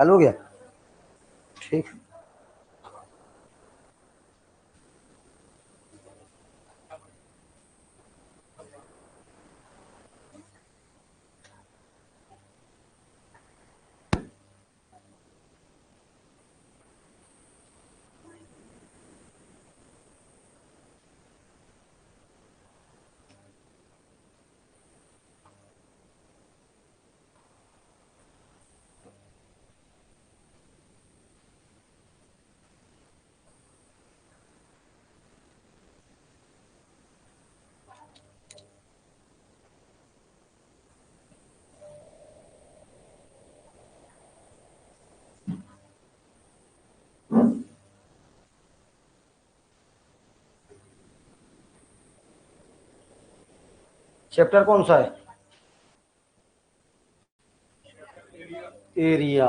चालू हो गया? ठीक। चैप्टर कौन सा है? एरिया।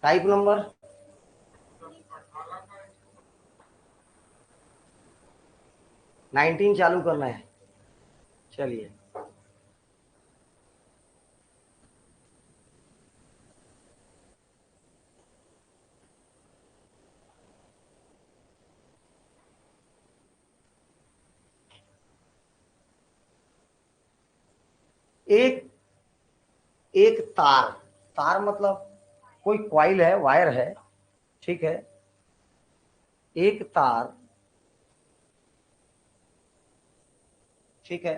टाइप नंबर 19 चालू करना है। चलिए, एक एक तार, तार मतलब कोई क्वाइल है, वायर है, ठीक है। एक तार, ठीक है,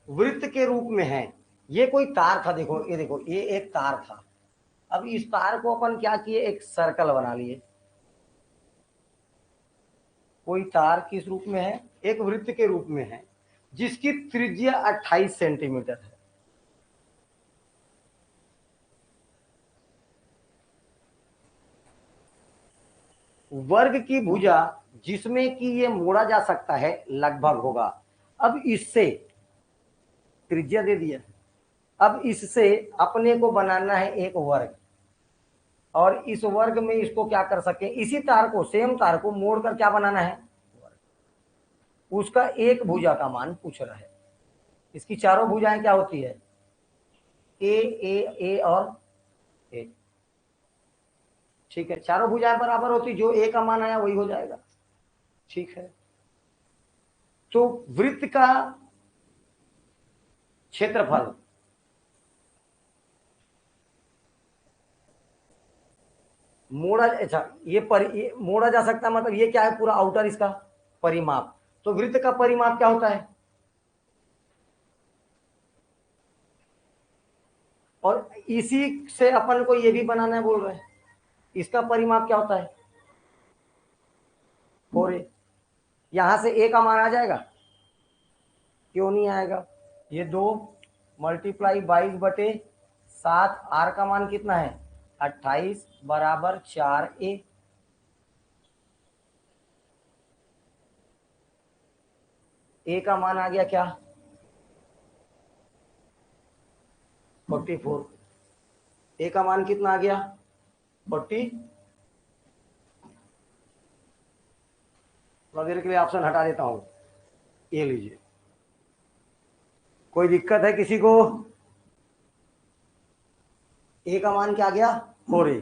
वृत्त के रूप में है। ये कोई तार था, देखो ये, देखो ये एक तार था। अब इस तार को अपन क्या किए, एक सर्कल बना लिए। कोई तार किस रूप में है? एक वृत्त के रूप में है, जिसकी त्रिज्या 28 सेंटीमीटर है। वर्ग की भुजा जिसमें कि ये मोड़ा जा सकता है लगभग होगा। अब इससे त्रिज्या दे दिया। अब इससे अपने को बनाना है एक वर्ग, और इस वर्ग में इसको क्या कर सके, इसी तार को, सेम तार को मोड़ कर क्या बनाना है, उसका एक भुजा का मान पूछ रहा है। इसकी चारों भुजाएं क्या होती है, ए और ए। ठीक है, चारों भुजाएं बराबर होती, जो ए का मान आया वही हो जाएगा। ठीक है, तो वृत्त का क्षेत्रफल, मोड़ा, अच्छा ये मोड़ा जा सकता, मतलब ये क्या है, पूरा आउटर इसका परिमाप। तो वृत्त का परिमाप क्या होता है, और इसी से अपन को ये भी बनाना है बोल रहे हैं। इसका परिमाप क्या होता है, 4a। यहां से a का मान आ जाएगा, क्यों नहीं आएगा? ये 2 मल्टीप्लाई 22/7, आर का मान कितना है 28 बराबर 4a। ए का मान आ गया क्या, 44। ए का मान कितना आ गया 40। वगैरह के लिए ऑप्शन हटा देता हूं, ये लीजिए। कोई दिक्कत है किसी को? ए का मान क्या आ गया 4a।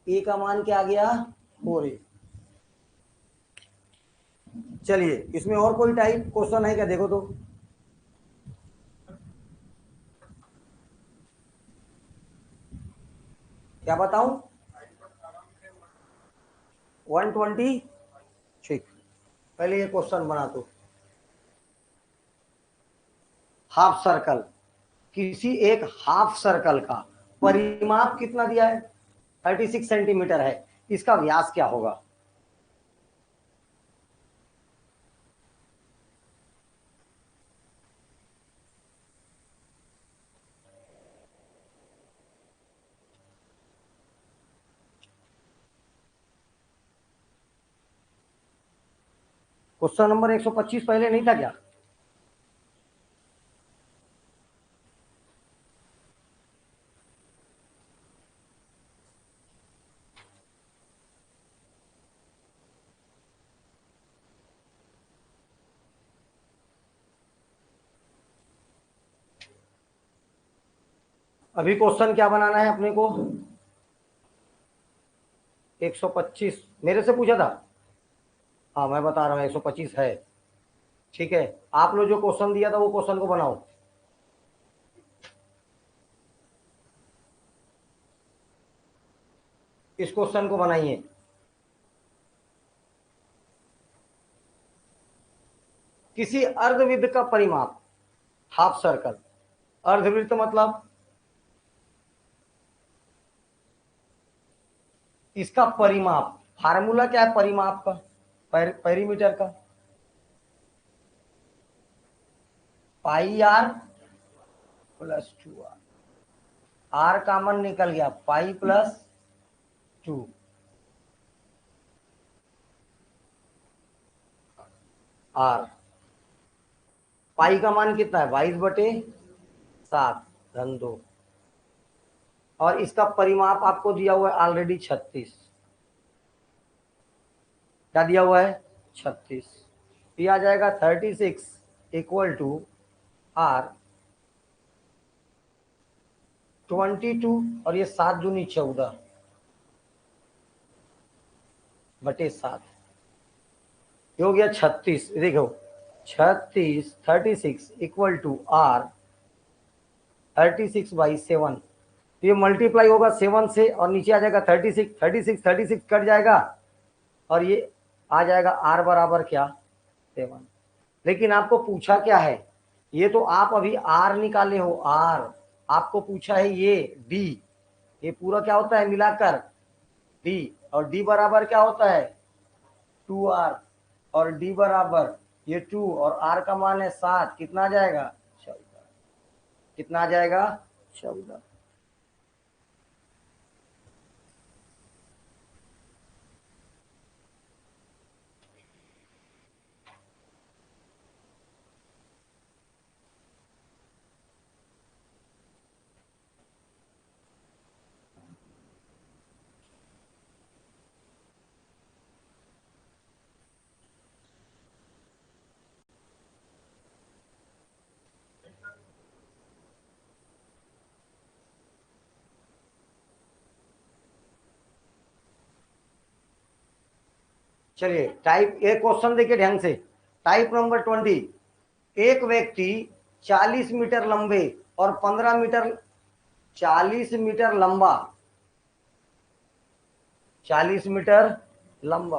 ए का मान क्या आ गया 4a। चलिए, इसमें और कोई टाइप क्वेश्चन है क्या, देखो तो। क्या बताऊं, 120। ठीक, पहले ये क्वेश्चन बना दो। हाफ सर्कल, किसी एक हाफ सर्कल का परिमाप कितना दिया है, 36 सेंटीमीटर है। इसका व्यास क्या होगा? क्वेश्चन नंबर 125 पहले नहीं था क्या? अभी क्वेश्चन क्या बनाना है अपने को? 125 मेरे से पूछा था। हाँ मैं बता रहा हूँ 125 है। ठीक है, आप लोग जो क्वेश्चन दिया था वो क्वेश्चन को बनाओ। इस क्वेश्चन को बनाइए। किसी अर्धवृत्त का परिमाप, हाफ सर्कल, अर्धवृत्त मतलब इसका परिमाप, फार्मूला क्या है परिमाप का, पेरीमीटर का? Pi r plus 2 r, r common निकल गया, पाई प्लस 2 आर। पाई का मान कितना है? 22/7 धन 2। और इसका परिमाप आपको दिया हुआ है ऑलरेडी 36। क्या दिया हुआ है? 36। ये आ जाएगा 36 इक्वल टू आर 22 और ये 7 दूनी 14/7 हो गया 36। देखो 36 36 इक्वल टू आर 36/7। तो ये मल्टीप्लाई होगा 7 से और नीचे आ जाएगा 36 36 36 कट जाएगा और ये आ जाएगा आर बराबर क्या? 7। लेकिन आपको पूछा क्या है? ये तो आप अभी आर निकाले हो, आर। आपको पूछा है ये डी। ये पूरा क्या होता है मिलाकर? डी। और डी बराबर क्या होता है? 2r। और डी बराबर ये 2 और आर का मान है 7। कितना आ जाएगा? 14। कितना आ जाएगा? 14। चलिए टाइप एक क्वेश्चन देखिए ध्यान से। Type number 20। एक व्यक्ति 40 मीटर लंबे और 15 मीटर 40 मीटर लंबा 40 मीटर लंबा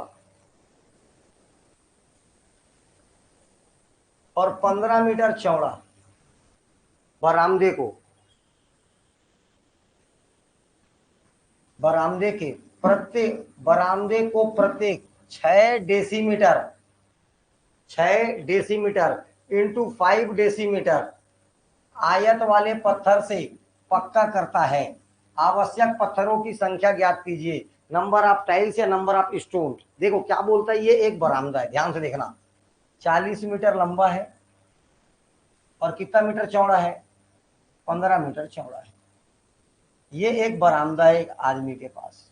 और 15 मीटर चौड़ा बरामदे को प्रत्येक 6 डेसीमीटर इंटू 5 डेसीमीटर आयत वाले पत्थर से पक्का करता है। आवश्यक पत्थरों की संख्या ज्ञात कीजिए। नंबर ऑफ टाइल्स या नंबर ऑफ स्टोन। देखो क्या बोलता है, ये एक बरामदा है, ध्यान से देखना। 40 मीटर लंबा है और कितना मीटर चौड़ा है? 15 मीटर चौड़ा है। ये एक बरामदा है एक आदमी के पास,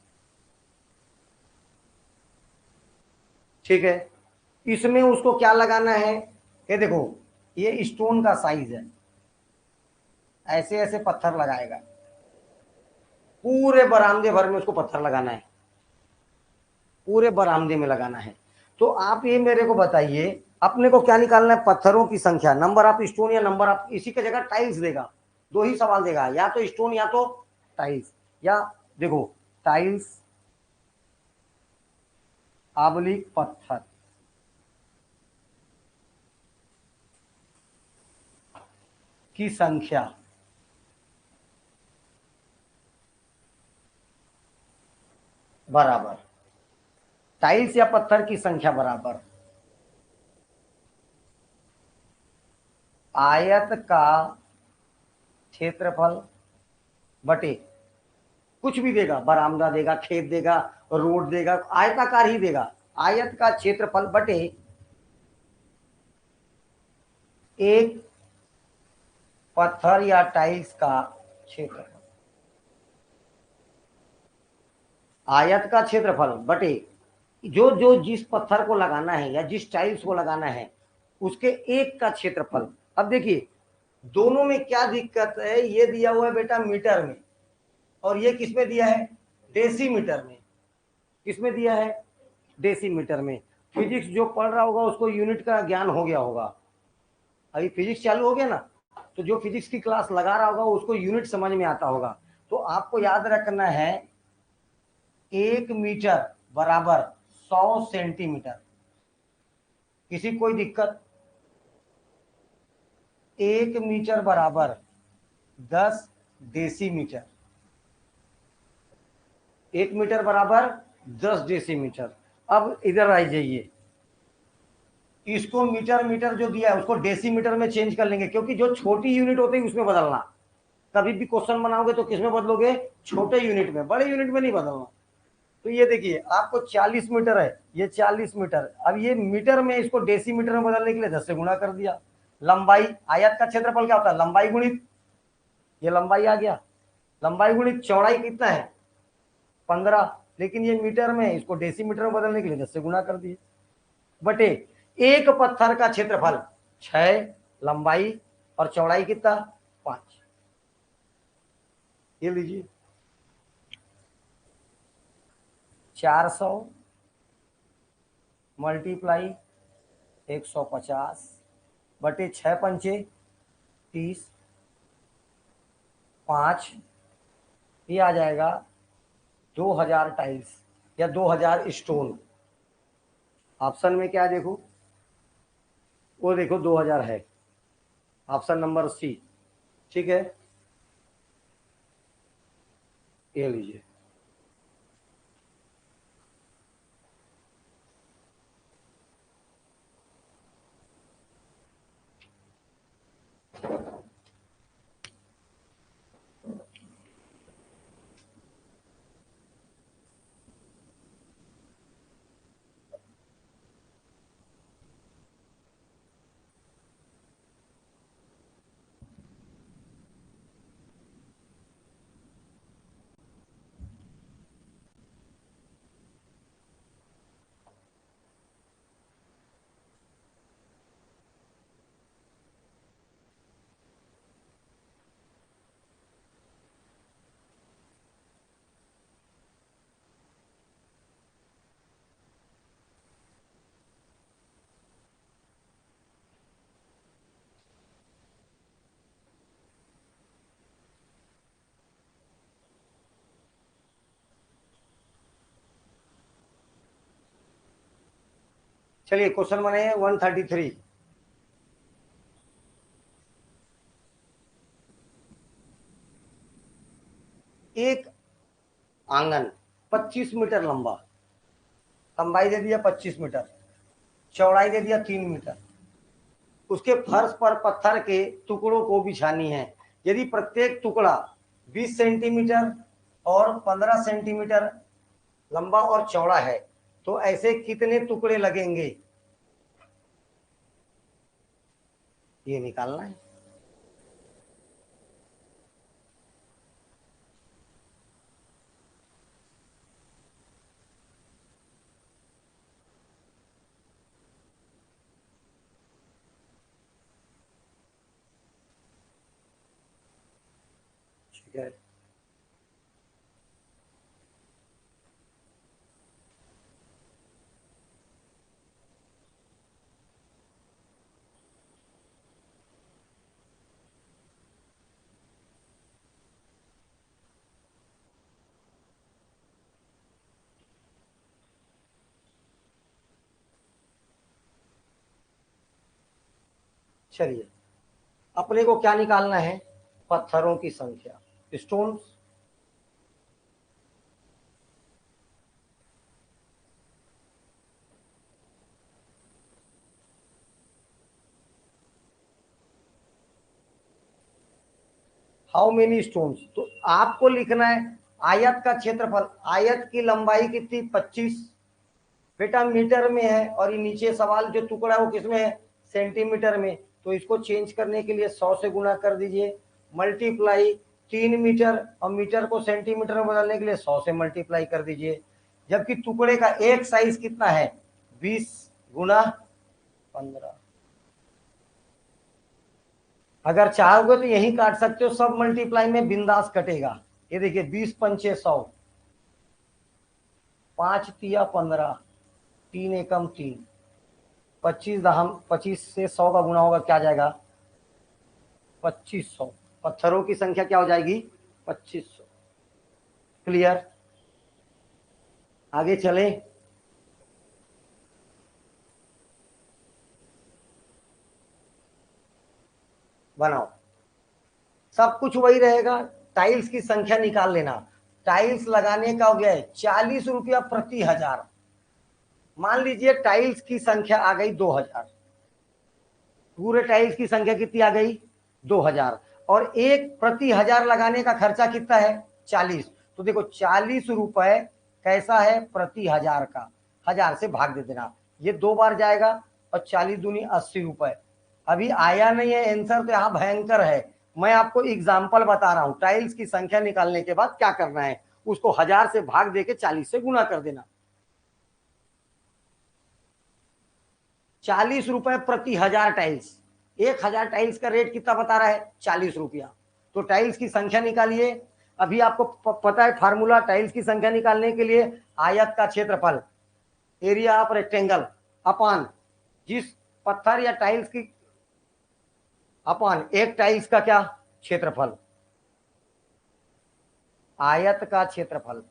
ठीक है। इसमें उसको क्या लगाना है? ये देखो ये स्टोन का साइज है, ऐसे ऐसे पत्थर लगाएगा। पूरे बरामदे भर में उसको पत्थर लगाना है, पूरे बरामदे में लगाना है। तो आप ये मेरे को बताइए, अपने को क्या निकालना है? पत्थरों की संख्या, नंबर ऑफ स्टोन या नंबर ऑफ, इसी की जगह टाइल्स देगा। दो ही सवाल देगा, या तो स्टोन या तो टाइल्स। या देखो टाइल्स आबलिक पत्थर की संख्या बराबर टाइल्स या पत्थर की संख्या बराबर आयत का क्षेत्रफल बटे कुछ भी देगा, बरामदा देगा, खेत देगा, रोड देगा, आयताकार ही देगा। आयत का क्षेत्रफल बटे एक पत्थर या टाइल्स का क्षेत्रफल। आयत का क्षेत्रफल बटे जो जो जिस पत्थर को लगाना है या जिस टाइल्स को लगाना है उसके एक का क्षेत्रफल। अब देखिए दोनों में क्या दिक्कत है, ये दिया हुआ है बेटा मीटर में, और ये किसमें दिया है, डेसीमीटर में। किसमें दिया है, डेसीमीटर में। फिजिक्स जो पढ़ रहा होगा उसको यूनिट का ज्ञान हो गया होगा, अभी फिजिक्स चालू हो गया ना, तो जो फिजिक्स की क्लास लगा रहा होगा उसको यूनिट समझ में आता होगा। तो आपको याद रखना है 1 मीटर बराबर 100 सेंटीमीटर। किसी कोई दिक्कत, 1 मीटर बराबर 10 डेसीमीटर। 1 मीटर बराबर 10 डेसीमीटर। अब इधर आ जाइए, इसको मीटर मीटर जो दिया है उसको डेसीमीटर में चेंज कर लेंगे, क्योंकि जो छोटी यूनिट होती है उसमें बदलना। कभी भी क्वेश्चन बनाओगे तो किसमें बदलोगे, छोटे यूनिट में, बड़े यूनिट में नहीं बदलना। तो ये देखिए आपको 40 मीटर है, ये 40 मीटर, अब ये मीटर में इसको डेसीमीटर में बदलने के लिए 10 से गुणा कर दिया। लंबाई, आयत का क्षेत्रफल क्या होता है, लंबाई गुणित, ये लंबाई आ गया, लंबाई गुणित चौड़ाई कितना है 15, लेकिन ये मीटर में, इसको डेसीमीटर में बदलने के लिए 10 से गुणा कर दिए, बटे एक पत्थर का क्षेत्रफल 6, लंबाई और चौड़ाई कितना 5। ये लीजिए 400 मल्टीप्लाई 150 बटे 6 पंचे 30, 5, ये आ जाएगा 2000 टाइल्स या 2000 स्टोन। ऑप्शन में क्या देखो, वो देखो 2000 है, ऑप्शन नंबर सी। ठीक है, ये लीजिए। चलिए क्वेश्चन बनाइए 133। एक आंगन 25 मीटर लंबा, लंबाई दे दिया 25 मीटर, चौड़ाई दे दिया 3 मीटर, उसके फर्श पर पत्थर के टुकड़ों को बिछानी है। यदि प्रत्येक टुकड़ा 20 सेंटीमीटर और 15 सेंटीमीटर लंबा और चौड़ा है तो ऐसे कितने टुकड़े लगेंगे, ये निकालना है। ठीक है, चलिए अपने को क्या निकालना है, पत्थरों की संख्या, स्टोन्स। हाउ मेनी स्टोन्स, तो आपको लिखना है आयत का क्षेत्रफल, आयत की लंबाई कितनी 25, बेटा मीटर में है, और ये नीचे सवाल जो टुकड़ा है वो किसमें है, सेंटीमीटर में। तो इसको चेंज करने के लिए 100 से गुणा कर दीजिए, मल्टीप्लाई 3 मीटर, और मीटर को सेंटीमीटर में बदलने के लिए 100 से मल्टीप्लाई कर दीजिए। जबकि टुकड़े का एक साइज कितना है 20 गुणा 15, अगर चाहोगे तो यही काट सकते हो, सब मल्टीप्लाई में बिंदास कटेगा। ये देखिए 20 पंचे 100, 5 तिया 15, 3 एकम 3, 25 दहम 25 से 100 का गुना होगा, क्या जाएगा 2500। पत्थरों की संख्या क्या हो जाएगी 2500। क्लियर, आगे चले। बनाओ, सब कुछ वही रहेगा, टाइल्स की संख्या निकाल लेना। टाइल्स लगाने का हो गया है 40 रुपया प्रति हजार। मान लीजिए टाइल्स की संख्या आ गई 2000, पूरे टाइल्स की संख्या कितनी आ गई 2000, और एक प्रति हजार लगाने का खर्चा कितना है 40। तो देखो 40 रुपए कैसा है प्रति हजार का, हजार से भाग दे देना, ये 2 बार जाएगा, और 40 दूनी 80 रुपए। अभी आया नहीं है आंसर तो यहाँ भयंकर है। मैं आपको एग्जाम्पल बता रहा हूं, टाइल्स की संख्या निकालने के बाद क्या करना है, उसको हजार से भाग देके 40 से गुना कर देना। 40 रुपए प्रति हजार टाइल्स, 1000 टाइल्स का रेट कितना बता रहा है 40 रुपया। तो टाइल्स की संख्या निकालिए। अभी आपको पता है फार्मूला टाइल्स की संख्या निकालने के लिए, आयत का क्षेत्रफल, एरिया ऑफ रेक्टेंगल, अपान जिस पत्थर या टाइल्स की, अपान एक टाइल्स का क्या क्षेत्रफल, आयत का क्षेत्रफल।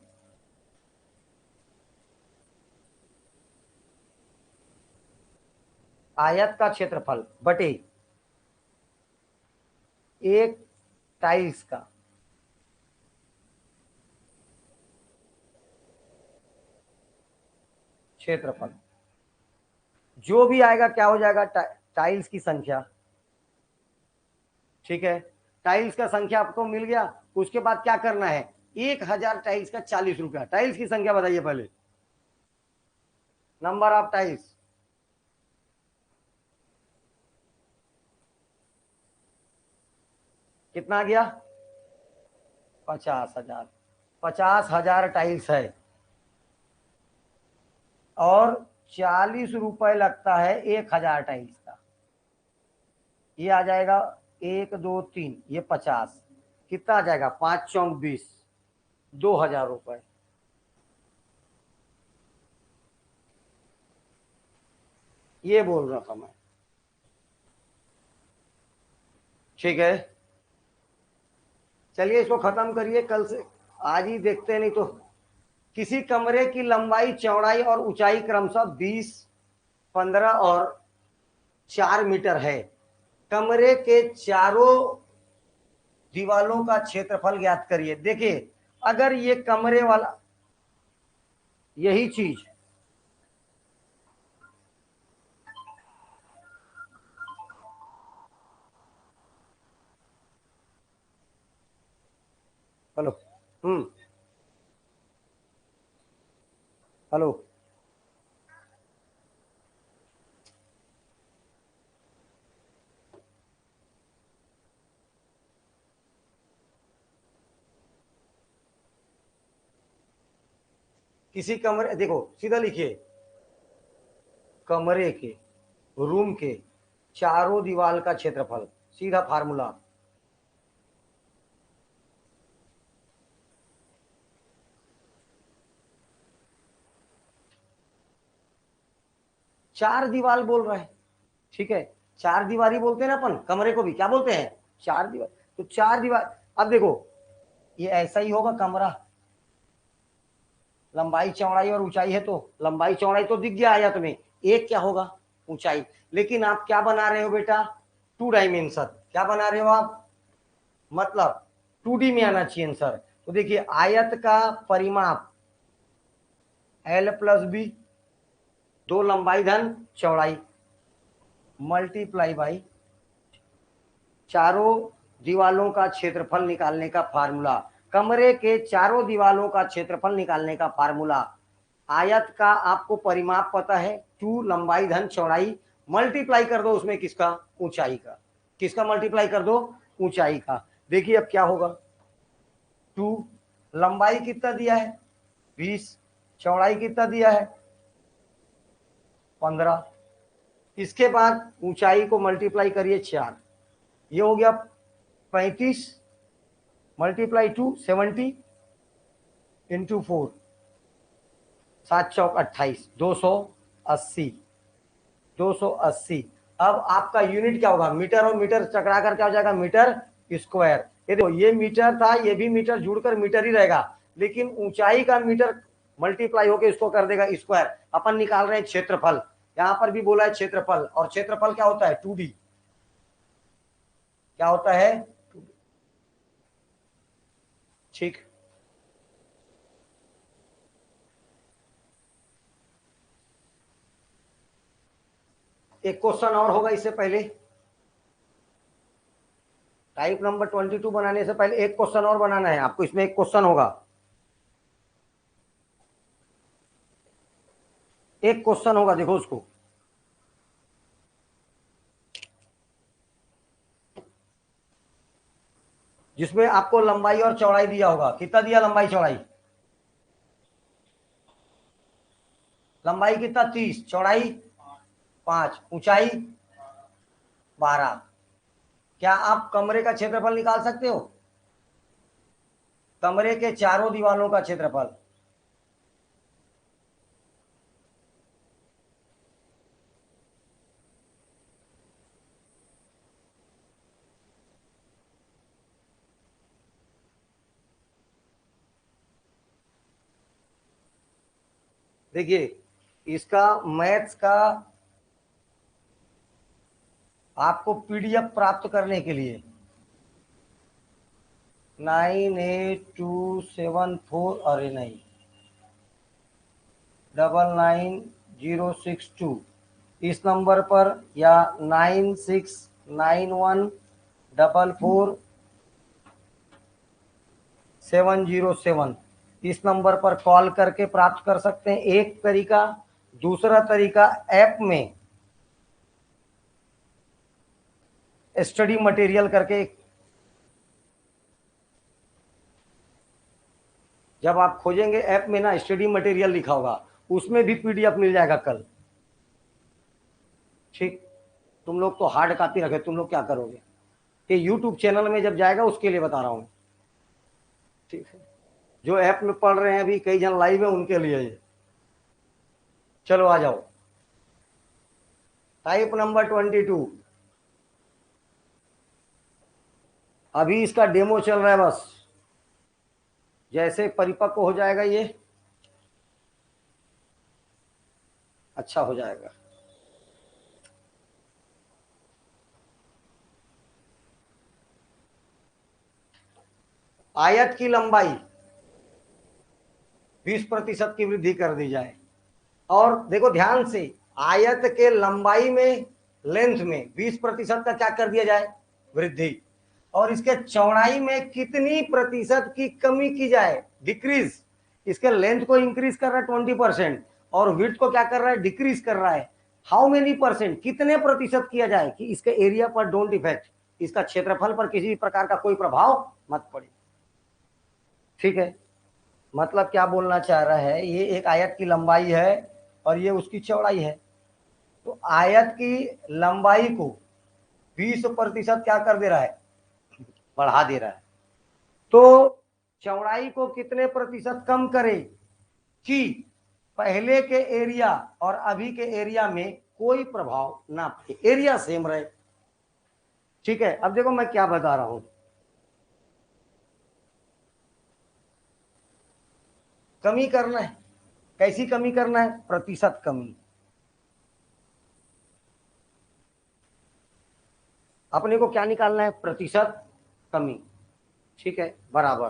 आयत का क्षेत्रफल बटे एक टाइल्स का क्षेत्रफल। जो भी आएगा क्या हो जाएगा टाइल्स की संख्या। ठीक है, टाइल्स का संख्या आपको मिल गया। उसके बाद क्या करना है, 1000 टाइल्स का 40 रुपया। टाइल्स की संख्या बताइए पहले, नंबर ऑफ टाइल्स, कितना आ गया 50,000। 50,000 टाइल्स है, और 40 रुपए लगता है 1000 टाइल्स का। ये आ जाएगा 1 2 3, ये 50, कितना आ जाएगा 5 चौक 20, 2000 रुपए। ये बोल रहा था मैं। ठीक है, चलिए इसको खत्म करिए, कल से आज ही देखते हैं, नहीं तो। किसी कमरे की लंबाई चौड़ाई और ऊंचाई क्रमशः 20, 15 और 4 मीटर है। कमरे के चारों दीवालों का क्षेत्रफल ज्ञात करिए। देखिए अगर ये कमरे वाला, यही चीज, हेलो, हम्म, हेलो, किसी कमरे, देखो सीधा लिखिए, कमरे के, रूम के चारों दीवार का क्षेत्रफल, सीधा फार्मूला। चार दीवार बोल रहा है, ठीक है, चार दीवारी बोलते हैं ना अपन, कमरे को भी क्या बोलते हैं चार दीवार। तो चार दीवार, अब देखो ये ऐसा ही होगा कमरा, लंबाई चौड़ाई और ऊंचाई है, तो लंबाई चौड़ाई तो दिख गया आयत में, एक क्या होगा ऊंचाई। लेकिन आप क्या बना रहे हो बेटा 2 डायमेंशन, क्या बना रहे हो आप, मतलब 2D में आना चाहिए आंसर। तो देखिए आयत का परिमाप L+B, 2 लंबाई धन चौड़ाई, मल्टीप्लाई बाई चारों दीवालों का क्षेत्रफल निकालने का फार्मूला। कमरे के चारों दीवालों का क्षेत्रफल निकालने का फार्मूला, आयत का आपको परिमाप पता है 2 लंबाई धन चौड़ाई, मल्टीप्लाई कर दो उसमें किसका ऊंचाई का, किसका मल्टीप्लाई कर दो ऊंचाई का। देखिए अब क्या होगा, 2 लंबाई कितना दिया है 20, चौड़ाई कितना दिया है 15, इसके बाद ऊंचाई को मल्टीप्लाई करिए 4, ये हो गया 35 मल्टीप्लाई 2 70 इंटू 4, 7 चौक 28, 280। 280। अब आपका यूनिट क्या होगा, मीटर और मीटर चकरा कर क्या हो जाएगा, मीटर स्क्वायर। ये देखो ये मीटर था, ये भी मीटर जुड़कर मीटर ही रहेगा, लेकिन ऊंचाई का मीटर मल्टीप्लाई होकर इसको कर देगा स्क्वायर। अपन निकाल रहे हैं क्षेत्रफल, यहां पर भी बोला है क्षेत्रफल, और क्षेत्रफल क्या होता है 2D, क्या होता है, ठीक। एक क्वेश्चन और होगा इससे पहले, टाइप नंबर 22 बनाने से पहले एक क्वेश्चन और बनाना है आपको। इसमें एक क्वेश्चन होगा, एक क्वेश्चन होगा, देखो उसको। जिसमें आपको लंबाई और चौड़ाई दिया होगा, कितना दिया लंबाई चौड़ाई, लंबाई कितना 30, चौड़ाई 5, ऊंचाई 12। क्या आप कमरे का क्षेत्रफल निकाल सकते हो, कमरे के चारों दीवारों का क्षेत्रफल? देखिए इसका मैथ्स का आपको पीडीएफ प्राप्त करने के लिए 9827 अरे नहीं 999062 इस नंबर पर, या 9691444707 इस नंबर पर कॉल करके प्राप्त कर सकते हैं, एक तरीका। दूसरा तरीका, ऐप में स्टडी मटेरियल करके, जब आप खोजेंगे ऐप में ना स्टडी मटेरियल लिखा होगा, उसमें भी पीडीएफ मिल जाएगा कल, ठीक। तुम लोग तो हार्ड कॉपी रखे, तुम लोग क्या करोगे, ये यूट्यूब चैनल में जब जाएगा उसके लिए बता रहा हूँ, ठीक है। जो ऐप में पढ़ रहे हैं अभी कई जन लाइव है उनके लिए ये। चलो आ जाओ, टाइप नंबर 22, अभी इसका डेमो चल रहा है बस, जैसे परिपक्व हो जाएगा ये अच्छा हो जाएगा। आयत की लंबाई 20% की वृद्धि कर दी जाए, और देखो ध्यान से, आयत के लंबाई में लेंथ में 20% का क्या कर दिया जाए, वृद्धि, और इसके चौड़ाई में कितनी प्रतिशत की कमी की जाए, डिक्रीज। इसके लेंथ को इंक्रीज कर रहा है 20%, और विड्थ को क्या कर रहा है, डिक्रीज कर रहा है। हाउ मेनी परसेंट, कितने प्रतिशत किया जाए कि इसके एरिया पर डोंट इफेक्ट, इसका क्षेत्रफल पर किसी प्रकार का कोई प्रभाव मत पड़े, ठीक है। मतलब क्या बोलना चाह रहा है, ये एक आयत की लंबाई है और ये उसकी चौड़ाई है, तो आयत की लंबाई को 20% क्या कर दे रहा है, बढ़ा दे रहा है। तो चौड़ाई को कितने प्रतिशत कम करे कि पहले के एरिया और अभी के एरिया में कोई प्रभाव ना पड़े, एरिया सेम रहे, ठीक है। अब देखो मैं क्या बता रहा हूं, कमी करना है, कैसी कमी करना है, प्रतिशत कमी। अपने को क्या निकालना है, प्रतिशत कमी, ठीक है, बराबर।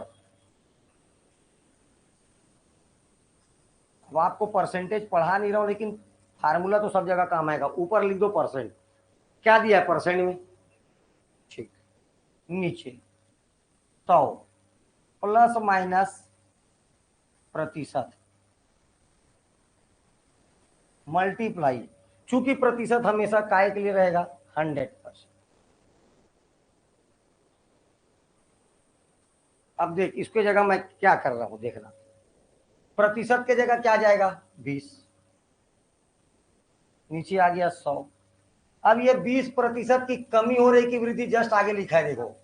अब आपको परसेंटेज पढ़ा नहीं रहा हूं, लेकिन फार्मूला तो सब जगह काम आएगा, ऊपर लिख दो परसेंट, क्या दिया है परसेंट में, ठीक, नीचे 100 प्लस माइनस प्रतिशत मल्टीप्लाई, चूंकि प्रतिशत हमेशा काय के लिए रहेगा 100%। अब देख इसके जगह मैं क्या कर रहा हूं, देखना, प्रतिशत के जगह क्या जाएगा 20, नीचे आ गया 100, अब ये 20% की कमी हो रही कि वृद्धि, जस्ट आगे लिखा है देखो,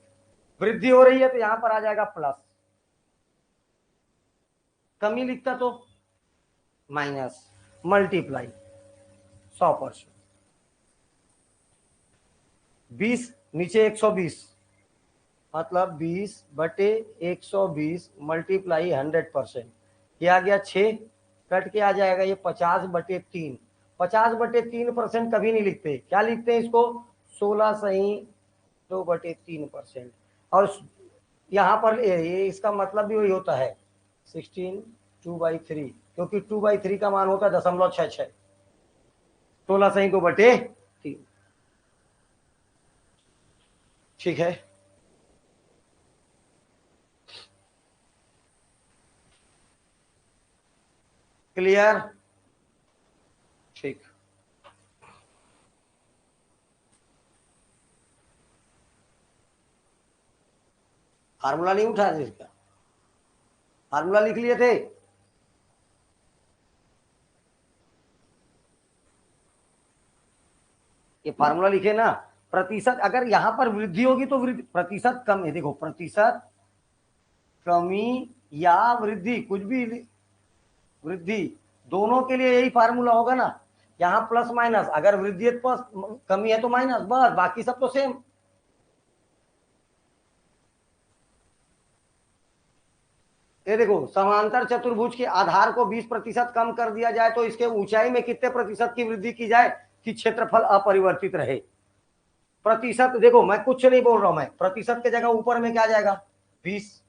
वृद्धि हो रही है तो यहां पर आ जाएगा प्लस, कमी लिखता तो माइनस, मल्टीप्लाई 100%, 20 नीचे 120, मतलब 20/120 मल्टीप्लाई 100%, ये आ गया 6, कट के आ जाएगा ये 50/3। 50/3% कभी नहीं लिखते, क्या लिखते हैं इसको, 16 सही 2/3%। और यहाँ पर ये इसका मतलब भी वही होता है 16 2/3, क्योंकि 2/3 का मान होता है 0.66, 16 सही 2/3। ठीक है, क्लियर, ठीक। फार्मूला नहीं उठा इसका, फार्मूला लिख लिए थे, ये फार्मूला लिखे ना, प्रतिशत अगर यहां पर वृद्धि होगी तो वृद्धि, प्रतिशत कम है, देखो प्रतिशत कमी या वृद्धि, कुछ भी वृद्धि, दोनों के लिए यही फार्मूला होगा ना, यहाँ प्लस माइनस, अगर वृद्धि है प्लस, कमी है तो माइनस, बस बाकी सब तो सेम। ये देखो, समांतर चतुर्भुज के आधार को 20% कम कर दिया जाए तो इसके ऊंचाई में कितने प्रतिशत की वृद्धि की जाए कि क्षेत्रफल अपरिवर्तित रहे। प्रतिशत देखो, मैं कुछ नहीं बोल रहा हूं, मैं प्रतिशत के जगह ऊपर में क्या आ जाएगा 20,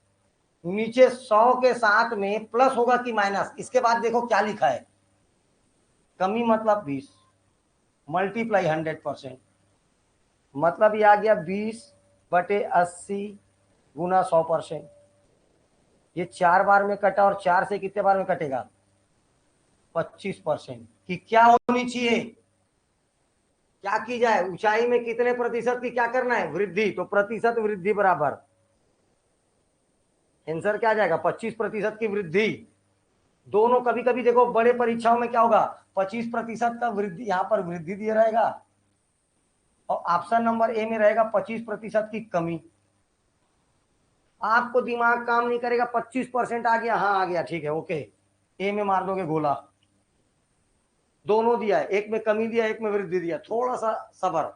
नीचे 100 के साथ में प्लस होगा कि माइनस, इसके बाद देखो क्या लिखा है, कमी मतलब 20 मल्टीप्लाई 100%, मतलब ये आ गया 20/80 गुना 100%। ये 4 बार में कटा और 4 से कितने बार में कटेगा 25%, कि क्या होनी चाहिए, क्या की जाए, ऊंचाई में कितने प्रतिशत की क्या करना है वृद्धि, तो प्रतिशत वृद्धि बराबर आंसर क्या आ जाएगा 25% की वृद्धि। दोनों, कभी कभी देखो बड़े परीक्षाओं में क्या होगा 25% का वृद्धि, यहां पर वृद्धि दिया रहेगा और ऑप्शन नंबर ए में रहेगा 25% की कमी। आपको दिमाग काम नहीं करेगा, 25% आ गया, हाँ आ गया, ठीक है ओके, ए में मार दोगे गोला, दोनों दिया है, एक में कमी दिया एक में वृद्धि दिया, थोड़ा सा सबर,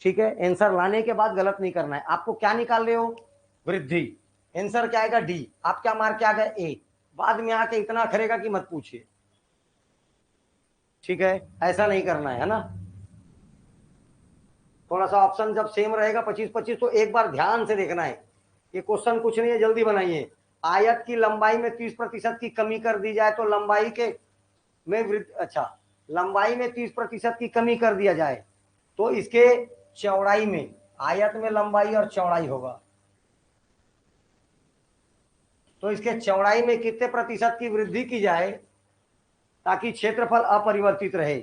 ठीक है। आंसर लाने के बाद गलत नहीं करना है, आपको क्या निकाल रहे हो वृद्धि, आंसर क्या आएगा डी, आप क्या मार के आ गए ए, बाद में आके इतना करेगा कि मत पूछिए, ठीक है, ऐसा नहीं करना है ना। थोड़ा सा ऑप्शन जब सेम रहेगा 25-25 तो एक बार ध्यान से देखना है, ये क्वेश्चन कुछ नहीं है, जल्दी बनाइए। आयत की लंबाई में 30% की कमी कर दी जाए तो लंबाई के में वृद्धि, अच्छा लंबाई में 30% की कमी कर दिया जाए तो इसके चौड़ाई में, आयत में लंबाई और चौड़ाई होगा, तो इसके चौड़ाई में कितने प्रतिशत की वृद्धि की जाए ताकि क्षेत्रफल अपरिवर्तित रहे।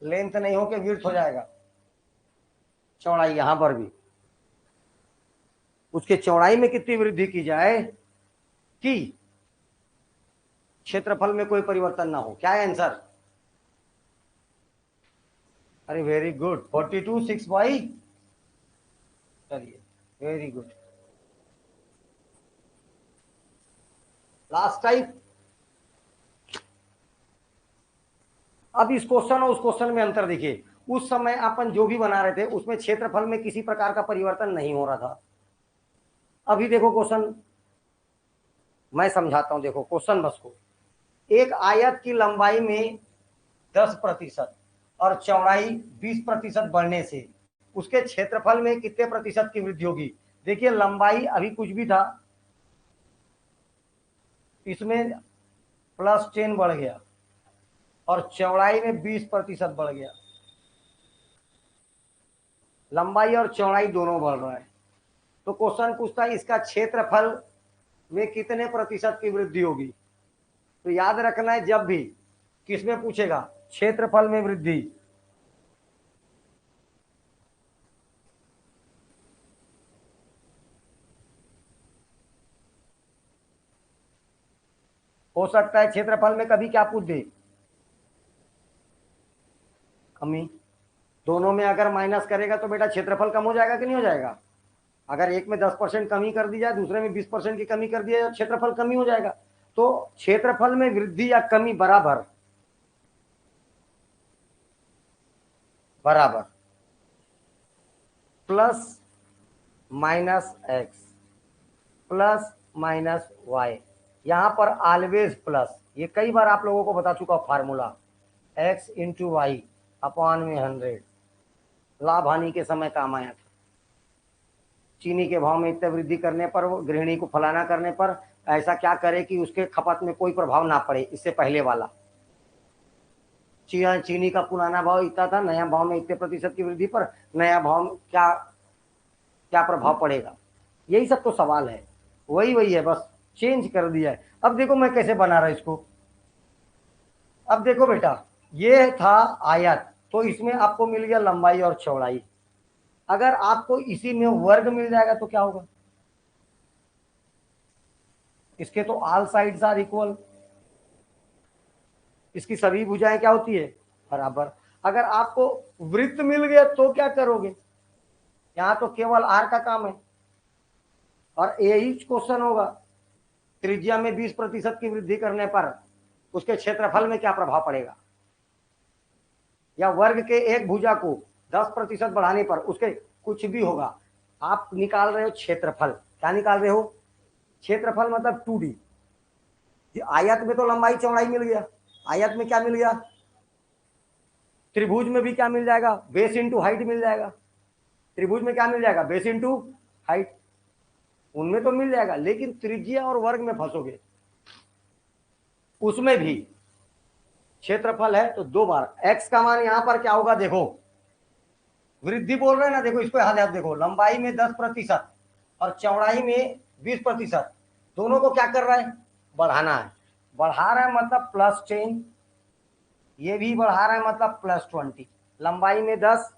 लेंथ नहीं हो के विड्थ हो जाएगा, चौड़ाई यहां पर भी, उसके चौड़ाई में कितनी वृद्धि की जाए कि क्षेत्रफल में कोई परिवर्तन ना हो, क्या है आंसर, अरे वेरी गुड, 42 6/, चलिए वेरी गुड। लास्ट टाइप, अब इस क्वेश्चन और उस क्वेश्चन में अंतर देखिए, उस समय अपन जो भी बना रहे थे उसमें क्षेत्रफल में किसी प्रकार का परिवर्तन नहीं हो रहा था, अभी देखो क्वेश्चन मैं समझाता हूं, देखो क्वेश्चन बस को, एक आयत की लंबाई में 10% और चौड़ाई 20% बढ़ने से उसके क्षेत्रफल में कितने प्रतिशत की वृद्धि होगी। देखिए लंबाई अभी कुछ भी था, इसमें +10 बढ़ गया और चौड़ाई में 20% बढ़ गया, लंबाई और चौड़ाई दोनों बढ़ रहा है, तो क्वेश्चन पूछता है इसका क्षेत्रफल में कितने प्रतिशत की वृद्धि होगी, तो याद रखना है, जब भी किसमें पूछेगा, क्षेत्रफल में वृद्धि, हो सकता है क्षेत्रफल में कभी क्या पूछ दे, कमी। दोनों में अगर माइनस करेगा तो बेटा क्षेत्रफल कम हो जाएगा कि नहीं हो जाएगा। अगर एक में 10% कमी कर दी जाए, दूसरे में 20% की कमी कर दिया जाए, क्षेत्रफल कमी हो जाएगा। तो क्षेत्रफल में वृद्धि या कमी बराबर बराबर plus minus x plus minus y. यहां पर ऑलवेज प्लस, ये कई बार आप लोगों को बता चुका formula, x into y upon में 100, लाभ हानि के समय काम आया था। चीनी के भाव में इतने वृद्धि करने पर, वो गृहिणी को फलाना करने पर ऐसा क्या करे कि उसके खपत में कोई प्रभाव ना पड़े। इससे पहले वाला चीनी का पुराना भाव इतना था, नया भाव में इतने प्रतिशत की वृद्धि पर नया भाव में क्या क्या प्रभाव पड़ेगा। यही सब तो सवाल है, वही वही है, बस चेंज कर दिया है। अब देखो मैं कैसे बना रहा इसको। अब देखो बेटा, ये था आयत, तो इसमें आपको मिल गया लंबाई और चौड़ाई। अगर आपको इसी में वर्ग मिल जाएगा तो क्या होगा, इसके तो ऑल साइड्स आर इक्वल, इसकी सभी भुजाएं क्या होती है, बराबर। अगर आपको वृत्त मिल गया तो क्या करोगे, यहां तो केवल आर का काम है, और यही क्वेश्चन होगा, त्रिज्या में 20% की वृद्धि करने पर उसके क्षेत्रफल में क्या प्रभाव पड़ेगा, या वर्ग के एक भुजा को 10% बढ़ाने पर उसके कुछ भी होगा। आप निकाल रहे हो क्षेत्रफल, क्या निकाल रहे हो, क्षेत्रफल मतलब 2D। आयत में तो लंबाई चौड़ाई मिल गया, आयत में क्या मिल गया, त्रिभुज में भी क्या मिल जाएगा, बेस इंटू हाइट मिल जाएगा। त्रिभुज में क्या मिल जाएगा, बेस इंटू हाइट, उनमें तो मिल जाएगा, लेकिन त्रिज्या और वर्ग में फंसोगे। उसमें भी क्षेत्रफल है तो 2 बार, x का मान यहां पर क्या होगा, देखो वृद्धि बोल रहे हैं ना, देखो इसको याद देखो, लंबाई में 10% और चौड़ाई में 20%, दोनों को क्या कर रहा है, बढ़ाना है। बढ़ा रहा है मतलब +10, ये भी बढ़ा रहा है मतलब +20। लंबाई में 10,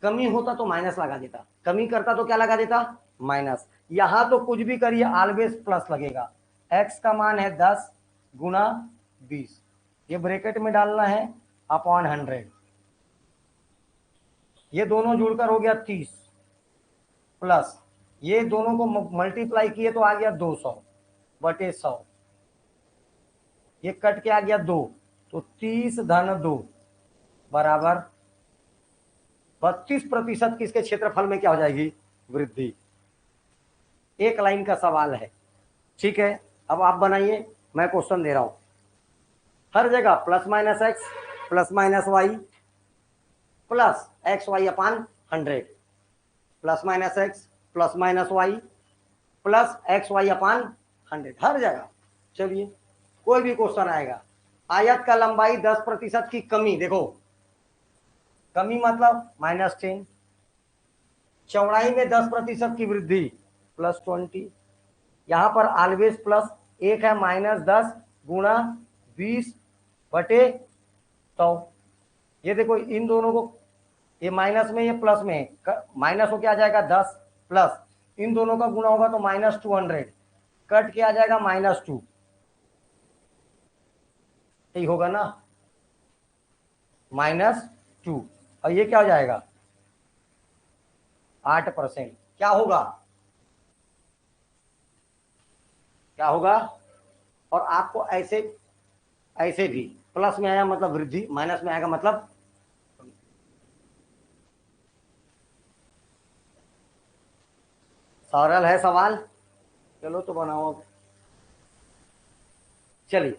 कमी होता तो माइनस लगा देता, कमी करता तो क्या लगा देता, माइनस। यहां तो कुछ भी करिए ऑलवेज प्लस लगेगा। x का मान है 10 गुना 20, ये ब्रैकेट में डालना है अपॉन 100, ये दोनों जुड़कर हो गया 30, प्लस ये दोनों को मल्टीप्लाई किए तो आ गया 200/100, ये कट के आ गया 2, तो 30 धन 2 बराबर 32% किसके क्षेत्रफल में क्या हो जाएगी, वृद्धि। एक लाइन का सवाल है, ठीक है। अब आप बनाइए, मैं क्वेश्चन दे रहा हूं, हर जगह plus minus x plus minus y plus x y upon 100, plus minus x plus minus y plus x y upon 100, हर जगह। चलिए कोई भी क्वेश्चन आएगा, आयत का लंबाई 10% की कमी, देखो कमी मतलब -10, चौड़ाई में 10% की वृद्धि +20, यहां पर ऑलवेज प्लस, एक है -10 गुणा 20/100। ये देखो इन दोनों को, ये माइनस में ये प्लस में, माइनस हो क्या आ जाएगा 10, प्लस इन दोनों का गुणा होगा तो -200, कट के आ जाएगा -2, यही होगा ना, -2, और ये क्या हो जाएगा 8%। क्या होगा, क्या होगा, और आपको ऐसे ऐसे भी प्लस में आया मतलब वृद्धि, माइनस में आएगा मतलब, सरल है सवाल। चलो तो बनाओ, चलिए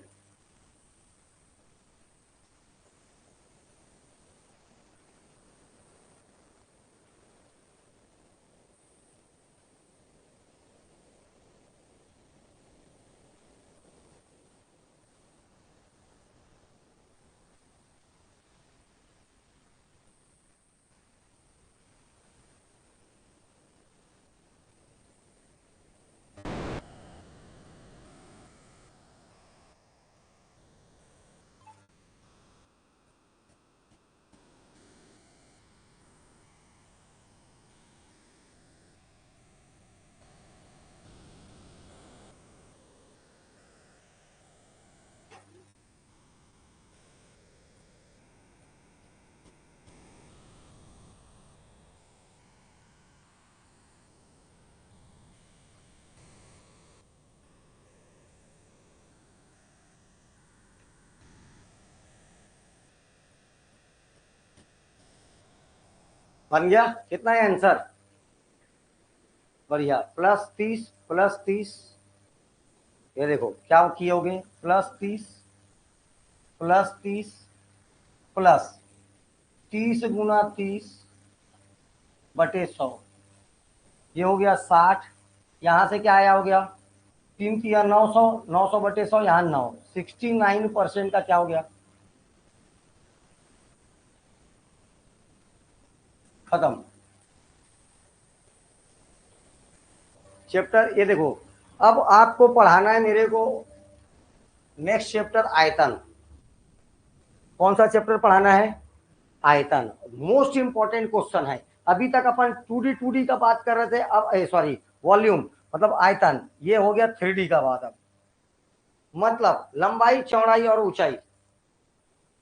बन गया? कितना है आंसर? बढ़िया, +30 +30, ये देखो क्या किए, +30 प्लस 30 × 30/100, ये हो गया 60। यहां से क्या आया, हो गया 3 × 900, 900/100, यहाँ 9, 69% का क्या हो गया, खत्म चैप्टर। ये देखो, अब आपको पढ़ाना है मेरे को नेक्स्ट चैप्टर आयतन। कौन सा चैप्टर पढ़ाना है? आयतन। मोस्ट इंपॉर्टेंट क्वेश्चन है। अभी तक अपन 2D का बात कर रहे थे, अब सॉरी वॉल्यूम मतलब आयतन, ये हो गया 3D का बात। अब मतलब लंबाई, चौड़ाई और ऊंचाई।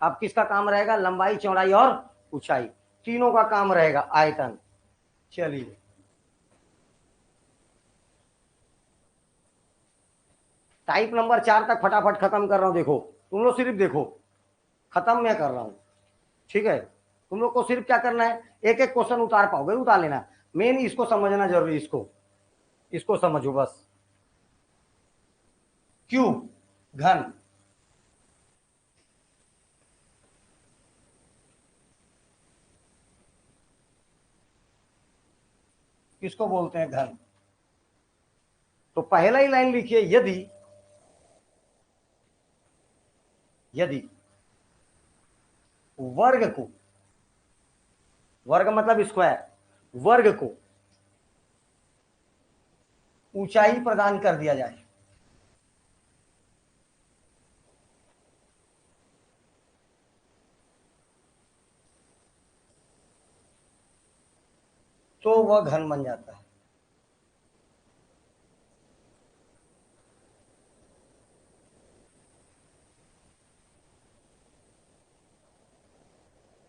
अब किसका काम रहेगा? लंबाई, चौड़ाई और ऊंचाई, तीनों का काम रहेगा आयतन। चलिए, टाइप नंबर 4 तक फटाफट खत्म कर रहा हूं। देखो तुम लोग सिर्फ देखो, खत्म मैं कर रहा हूं, ठीक है? तुम लोग को सिर्फ क्या करना है, एक एक क्वेश्चन उतार पाओगे उतार लेना, मेन इसको समझना जरूरी। इसको समझो बस। क्यूब, घन, किसको बोलते हैं? घन। तो पहला ही लाइन लिखिए, यदि यदि वर्ग को, वर्ग मतलब स्क्वायर, वर्ग को ऊंचाई प्रदान कर दिया जाए, तो वह घन बन जाता है।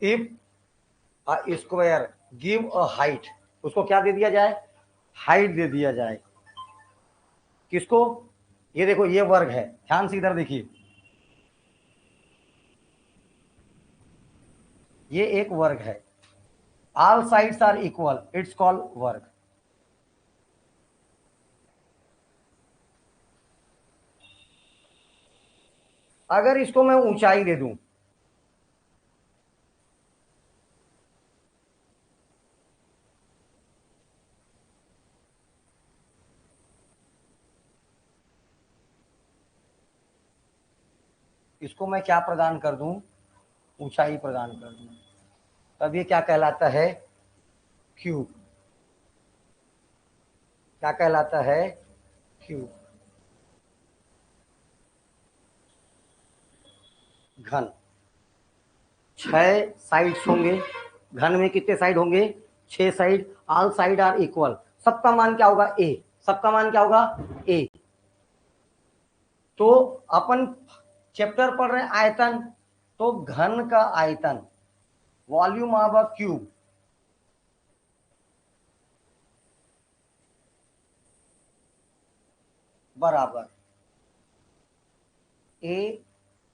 If square give a height, उसको क्या दे दिया जाए? हाइट दे दिया जाए। किसको? ये देखो, ये वर्ग है, ध्यान से इधर देखिए, ये एक वर्ग है। All sides are equal, it's called वर्ग। अगर इसको मैं ऊंचाई दे दूं, इसको मैं क्या प्रदान कर दूं? ऊंचाई प्रदान कर दूं, तब ये क्या कहलाता है? क्यूब। क्या कहलाता है? क्यूब। घन, 6 साइड्स होंगे। घन में कितने साइड होंगे? 6 side. All side are equal, सबका मान क्या होगा? ए। सबका मान क्या होगा? ए। तो अपन चैप्टर पढ़ रहे हैं आयतन, तो घन का आयतन, वॉल्यूम ऑफ अ क्यूब, बराबर ए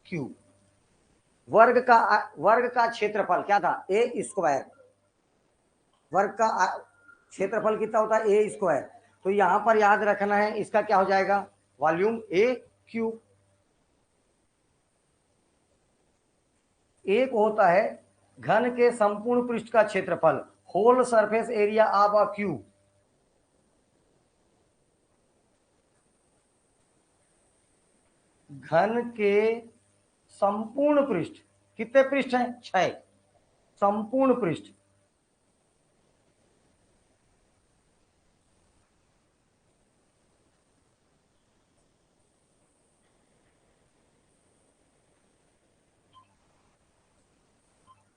क्यूब। वर्ग का क्षेत्रफल क्या था? ए स्क्वायर। वर्ग का क्षेत्रफल कितना होता है? ए स्क्वायर। तो यहां पर याद रखना है, इसका क्या हो जाएगा? Volume a cube. एक होता है घन के संपूर्ण पृष्ठ का क्षेत्रफल, whole surface area of a cube. घन के संपूर्ण पृष्ठ, कितने पृष्ठ हैं? 6। संपूर्ण पृष्ठ,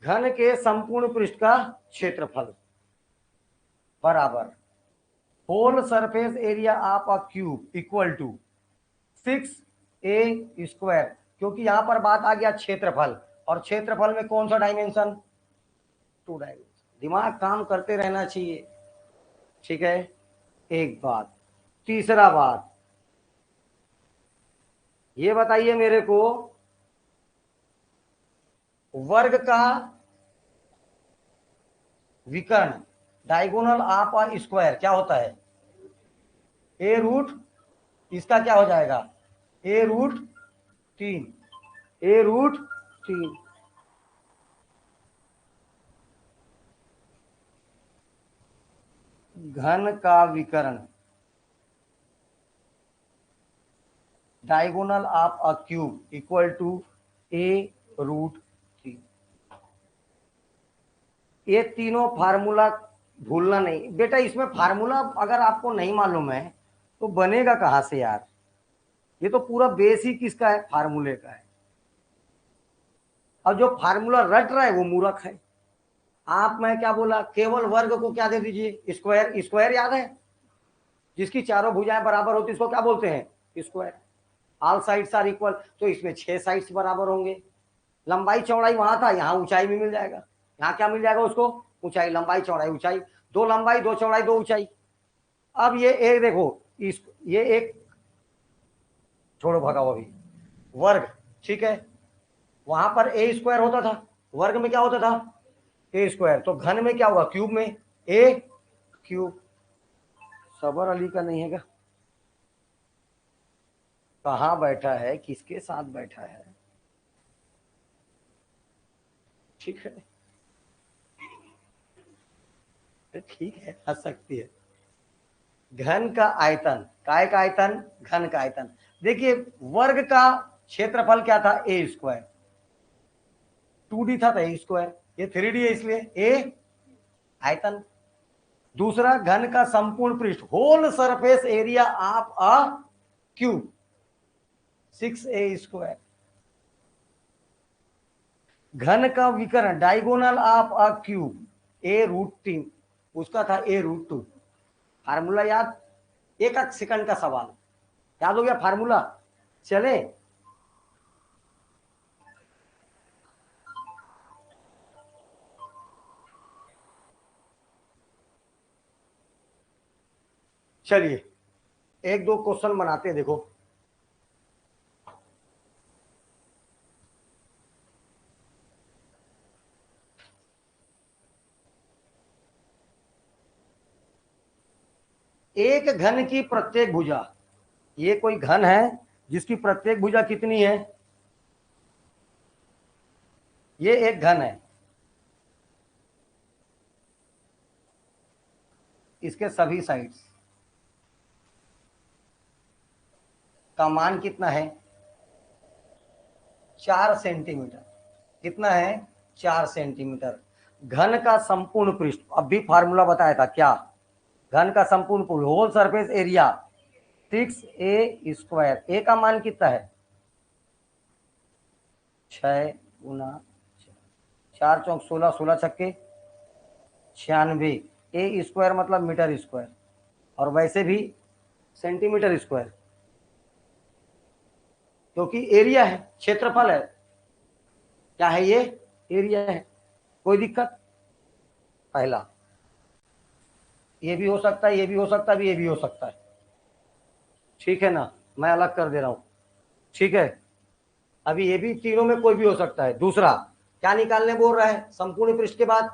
घन के संपूर्ण पृष्ठ का क्षेत्रफल बराबर whole surface area of a cube equal to 6a²। क्योंकि यहां पर बात आ गया क्षेत्रफल, और क्षेत्रफल में कौन सा डायमेंशन? 2 डायमेंशन। दिमाग काम करते रहना चाहिए, ठीक है? एक बात। तीसरा बात, ये बताइए मेरे को, वर्ग का विकर्ण डायगोनल ऑफ अ स्क्वायर क्या होता है? ए रूट, इसका क्या हो जाएगा? A root 3, a root 3। घन का विकर्ण diagonal of a cube equal to a root 3। ये तीनों फार्मूला भूलना नहीं बेटा। इसमें फार्मूला अगर आपको नहीं मालूम है तो बनेगा कहां से यार? ये तो पूरा बेस ही किसका है? फार्मूले का है। अब जो फार्मूला रट रहा है वो मूर्ख है। आप, मैं क्या बोला, केवल वर्ग को क्या दे दीजिए? स्क्वायर। स्क्वायर याद है? जिसकी चारों भुजाएं बराबर होती है इसको क्या बोलते हैं? Square. All sides are equal, तो इसमें 6 साइड्स बराबर होंगे। लंबाई चौड़ाई वहां था, यहाँ ऊंचाई भी मिल जाएगा। यहाँ क्या मिल जाएगा उसको? ऊंचाई। लंबाई चौड़ाई ऊंचाई, दो लंबाई दो चौड़ाई दो ऊंचाई। अब ये एक देखो, इस ये एक छोड़ो भगाओ अभी, वर्ग, ठीक है। वहां पर ए स्क्वायर होता था, वर्ग में क्या होता था? ए स्क्वायर। तो घन में क्या हुआ? क्यूब में ए क्यूब। सबर अली का नहीं है क्या? कहाँ बैठा है, किसके साथ बैठा है? ठीक है, ठीक है, हंस सकती है। घन का आयतन, काय का आयतन? घन का आयतन। देखिए वर्ग का क्षेत्रफल क्या था? ए स्क्वायर। 2D था तो ए स्क्वायर, ये 3D है इसलिए ए आयतन। दूसरा, घन का संपूर्ण पृष्ठ, whole surface area of a cube 6a square. घन का विकर्ण diagonal of a cube a root 3, उसका था ए रूट 2। फार्मूला याद? एक सेकंड का सवाल, याद हो गया फार्मूला? चले, चलिए एक दो क्वेश्चन बनाते हैं। देखो एक घन की प्रत्येक भुजा, ये कोई घन है जिसकी प्रत्येक भुजा कितनी है? ये एक घन है, इसके सभी साइड्स का मान कितना है? 4 सेंटीमीटर। कितना है? 4 सेंटीमीटर। घन का संपूर्ण पृष्ठ, अब भी फार्मूला बताया था क्या? घन का संपूर्ण पृष्ठ, whole surface area 6a square. A का मान कितना है? 6 गुना 4 चौक 16, 16 छक्के 96। ए स्क्वायर मतलब मीटर स्क्वायर, और वैसे भी सेंटीमीटर स्क्वायर, क्योंकि एरिया है, क्षेत्रफल है। क्या है ये? एरिया है। कोई दिक्कत? पहला, ये भी हो सकता है, ये भी हो सकता है, ये भी हो सकता है, ठीक है ना? मैं अलग कर दे रहा हूं, ठीक है। अभी ये भी तीनों में कोई भी हो सकता है। दूसरा, क्या निकालने बोल रहा है? संपूर्ण पृष्ठ के बाद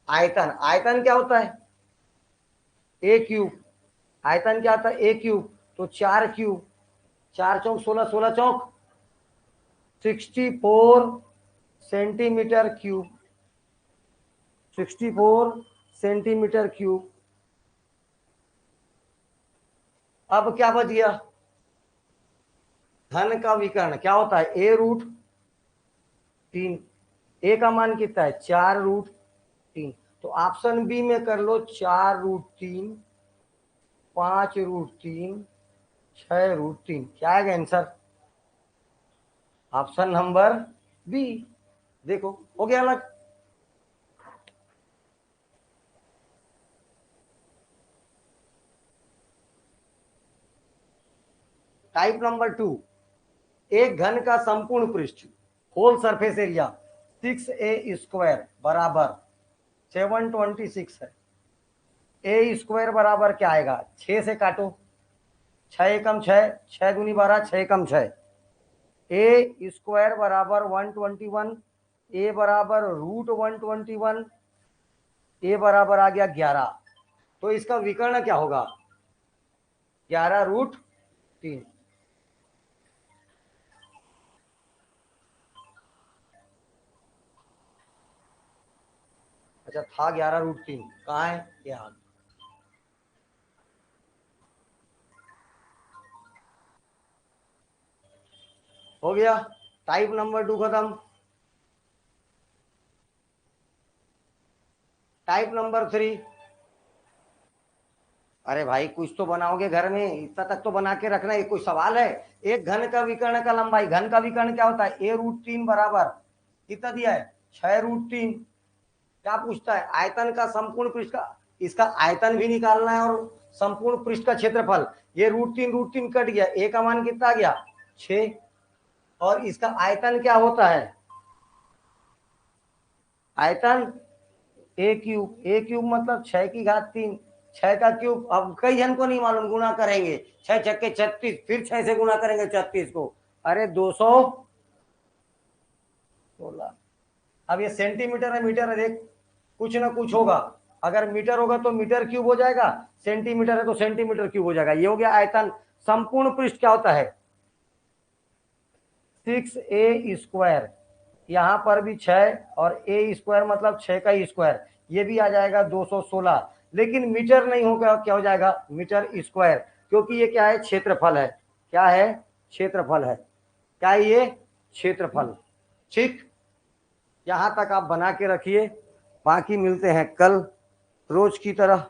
आयतन। आयतन क्या होता है? ए क्यूब। आयतन क्या होता है? ए क्यूब। तो 4 क्यूब, 4 चौक 16, 16 चौक 64 सेंटीमीटर क्यूब, 64 सेंटीमीटर क्यूब। अब क्या बच गया? घन का विकर्ण क्या होता है? ए रूट 3। ए का मान कितना है? 4 रूट 3। तो ऑप्शन बी में कर लो, 4 रूट 3, 5 रूट 3, 6 रूट 3। क्या आएगा आंसर? Option number B. देखो हो गया अलग। टाइप नंबर 2, एक घन का संपूर्ण पृष्ठ, whole surface area 6a square बराबर 726 है। ए स्क्वायर बराबर क्या आएगा? 6 से काटो, 6 एकम 6, 6 दूनी 12, 6 एकम 6। ए स्क्वायर बराबर 121, ए बराबर रूट 121 ए बराबर आ गया 11, तो इसका विकर्ण क्या होगा? 11√3। अच्छा था 11√3, कहाँ है? यहाँ। हो गया, टाइप नंबर 2 खत्म। टाइप नंबर 3, अरे भाई कुछ तो बनाओगे घर में, इतना तक तो बना के रखना, ये कोई सवाल है? एक घन का विकर्ण का लंबाई, घन का विकर्ण क्या होता है? a√3 बराबर कितना दिया है? 6√3। क्या पूछता है? आयतन का संपूर्ण पृष्ठ का, इसका आयतन भी निकालना है और संपूर्ण पृष्ठ का क्षेत्रफल। ये √3 कट गया, ए का मान कितना आ गया? 6। और इसका आयतन क्या होता है? आयतन a³ मतलब 6 की घात 3, 6 का क्यूब। अब कई जन को नहीं मालूम, गुना करेंगे 6 छक्के 36, फिर 6 से गुना करेंगे 36 को, अरे 216। अब ये सेंटीमीटर है मीटर है, देख कुछ ना कुछ होगा। अगर मीटर होगा तो मीटर क्यूब हो जाएगा, सेंटीमीटर है तो सेंटीमीटर क्यूब हो जाएगा। ये हो गया आयतन। संपूर्ण पृष्ठ क्या होता है? 6a²। यहां पर भी 6 और a² मतलब 6 का स्क्वायर, ये भी आ जाएगा 216। लेकिन मीटर नहीं होगा, क्या हो जाएगा? मीटर स्क्वायर, क्योंकि ये क्या है? क्षेत्रफल है। क्या है? क्षेत्रफल है। क्या है ये? क्षेत्रफल। ठीक, यहां तक आप बना के रखिए, बाकी मिलते हैं कल रोज की तरह।